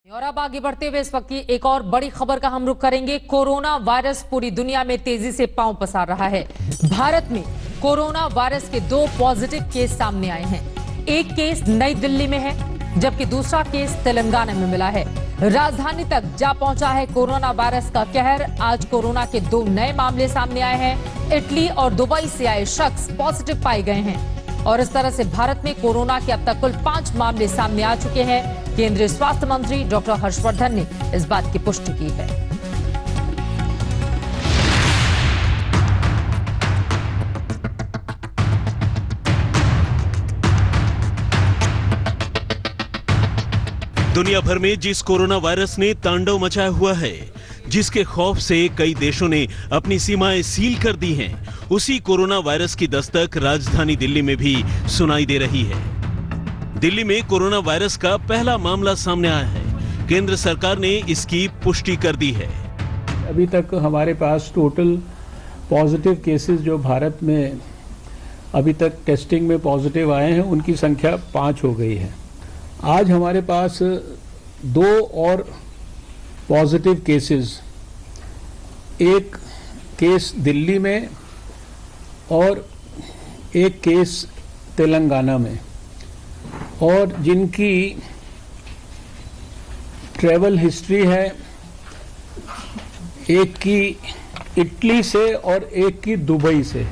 और अब आगे बढ़ते हुए इस वक्त की एक और बड़ी खबर का हम रुख करेंगे। कोरोना वायरस पूरी दुनिया में तेजी से पांव पसार रहा है। भारत में कोरोना वायरस के 2 पॉजिटिव केस सामने आए हैं। एक केस नई दिल्ली में है, जबकि दूसरा केस तेलंगाना में मिला है। राजधानी तक जा पहुंचा है कोरोना वायरस का कहर। आज कोरोना के 2 नए मामले सामने आए हैं। इटली और दुबई से आए शख्स पॉजिटिव पाए गए हैं और इस तरह से भारत में कोरोना के अब तक कुल 5 मामले सामने आ चुके हैं। केंद्रीय स्वास्थ्य मंत्री डॉक्टर हर्षवर्धन ने इस बात की पुष्टि की है। दुनिया भर में जिस कोरोना वायरस ने तांडव मचाया हुआ है, जिसके खौफ से कई देशों ने अपनी सीमाएं सील कर दी हैं, उसी कोरोना वायरस की दस्तक राजधानी दिल्ली में भी सुनाई दे रही है। दिल्ली में कोरोना वायरस का पहला मामला सामने आया है। केंद्र सरकार ने इसकी पुष्टि कर दी है। अभी तक हमारे पास टोटल पॉजिटिव केसेस जो भारत में अभी तक टेस्टिंग में पॉजिटिव आए हैं, उनकी संख्या 5 हो गई है। आज हमारे पास 2 और पॉजिटिव केसेस, एक केस दिल्ली में और एक केस तेलंगाना में, और जिनकी ट्रैवल हिस्ट्री है, एक की इटली से और एक की दुबई से।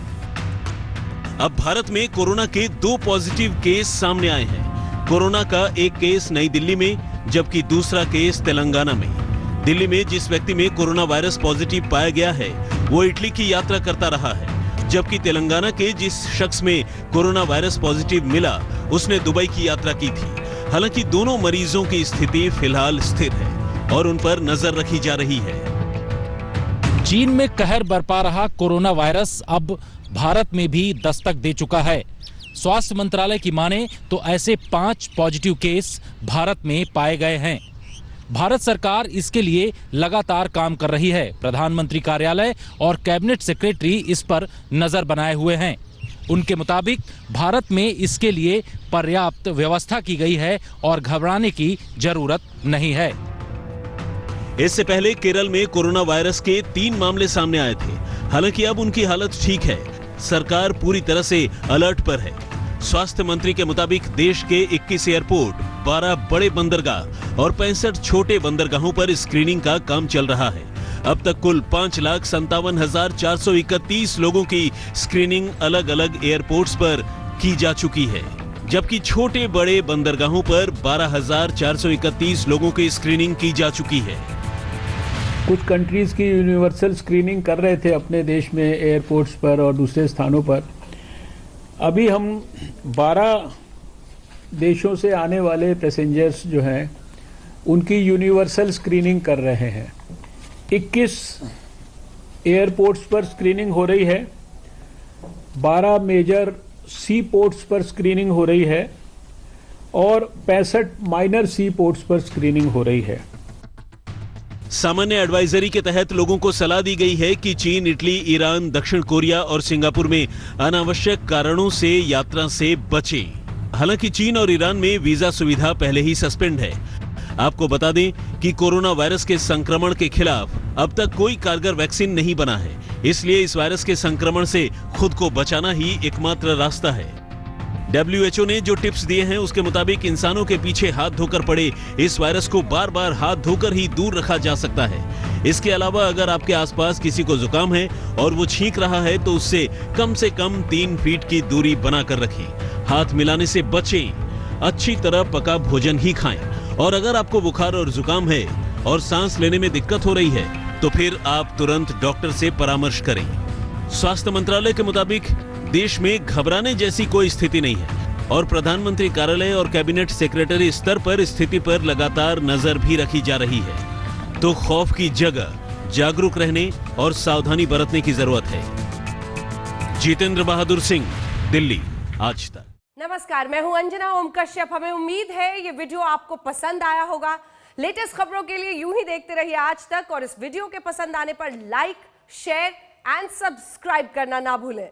अब भारत में कोरोना के 2 पॉजिटिव केस सामने आए हैं। कोरोना का एक केस नई दिल्ली में, जबकि दूसरा केस तेलंगाना में। दिल्ली में जिस व्यक्ति में कोरोना वायरस पॉजिटिव पाया गया है, वो इटली की यात्रा करता रहा है, जबकि तेलंगाना के जिस शख्स में कोरोना वायरस पॉजिटिव मिला, उसने दुबई की यात्रा की थी। हालांकि दोनों मरीजों की स्थिति फिलहाल स्थिर है और उन पर नजर रखी जा रही है। चीन में कहर बरपा रहा कोरोना वायरस अब भारत में भी दस्तक दे चुका है। स्वास्थ्य मंत्रालय की माने तो ऐसे 5 पॉजिटिव केस भारत में पाए गए हैं। भारत सरकार इसके लिए लगातार काम कर रही है। प्रधानमंत्री कार्यालय और कैबिनेट सेक्रेटरी इस पर नजर बनाए हुए हैं। उनके मुताबिक भारत में इसके लिए पर्याप्त व्यवस्था की गई है और घबराने की जरूरत नहीं है। इससे पहले केरल में कोरोना वायरस के 3 मामले सामने आए थे। हालांकि अब उनकी हालत ठीक है। सरकार पूरी तरह से अलर्ट पर है। स्वास्थ्य मंत्री के मुताबिक देश के 21 एयरपोर्ट, 12 बड़े बंदरगाह और 65 छोटे बंदरगाहों पर स्क्रीनिंग का काम चल रहा है। अब तक कुल 5,57,431 लोगों की स्क्रीनिंग अलग अलग एयरपोर्ट्स पर की जा चुकी है, जबकि छोटे बड़े बंदरगाहों पर 12,431 लोगों की स्क्रीनिंग की जा चुकी है। कुछ कंट्रीज की यूनिवर्सल स्क्रीनिंग कर रहे थे अपने देश में एयरपोर्ट्स पर और दूसरे स्थानों पर। अभी हम 12 देशों से आने वाले पैसेंजर्स जो हैं, उनकी यूनिवर्सल स्क्रीनिंग कर रहे हैं। 21 एयरपोर्ट्स पर स्क्रीनिंग हो रही है, 12 मेजर सी पोर्ट्स पर स्क्रीनिंग हो रही है और 65 माइनर सी पोर्ट्स पर स्क्रीनिंग हो रही है। सामान्य एडवाइजरी के तहत लोगों को सलाह दी गई है कि चीन, इटली, ईरान, दक्षिण कोरिया और सिंगापुर में अनावश्यक कारणों से यात्रा से बचें। हालांकि चीन और ईरान में वीजा सुविधा पहले ही सस्पेंड है। आपको बता दें कि कोरोना वायरस के संक्रमण के खिलाफ अब तक कोई कारगर वैक्सीन नहीं बना है। इसलिए इस वायरस के संक्रमण से खुद को बचाना ही एकमात्र रास्ता है। WHO ने जो टिप्स दिए हैं, उसके मुताबिक इंसानों के पीछे हाथ धोकर पड़े इस वायरस को बार बार हाथ धोकर ही दूर रखा जा सकता है। इसके अलावा अगर आपके आसपास किसी को जुकाम है और वो छींक रहा है, तो उससे कम 3 फीट की दूरी बनाकर रखें। हाथ मिलाने से बचें। अच्छी तरह पका भोजन ही खाएं। और अगर आपको बुखार और जुकाम है और सांस लेने में दिक्कत हो रही है, तो फिर आप तुरंत डॉक्टर से परामर्श करें। स्वास्थ्य मंत्रालय के मुताबिक देश में घबराने जैसी कोई स्थिति नहीं है और प्रधानमंत्री कार्यालय और कैबिनेट सेक्रेटरी स्तर पर स्थिति पर लगातार नजर भी रखी जा रही है। तो खौफ की जगह जागरूक रहने और सावधानी बरतने की जरूरत है। जितेंद्र बहादुर सिंह, दिल्ली, आज तक। नमस्कार, मैं हूं अंजना ओम कश्यप। हमें उम्मीद है ये वीडियो आपको पसंद आया होगा। लेटेस्ट खबरों के लिए यूं ही देखते रहिए आज तक और इस वीडियो के पसंद आने पर लाइक, शेयर एंड सब्सक्राइब करना ना भूलें।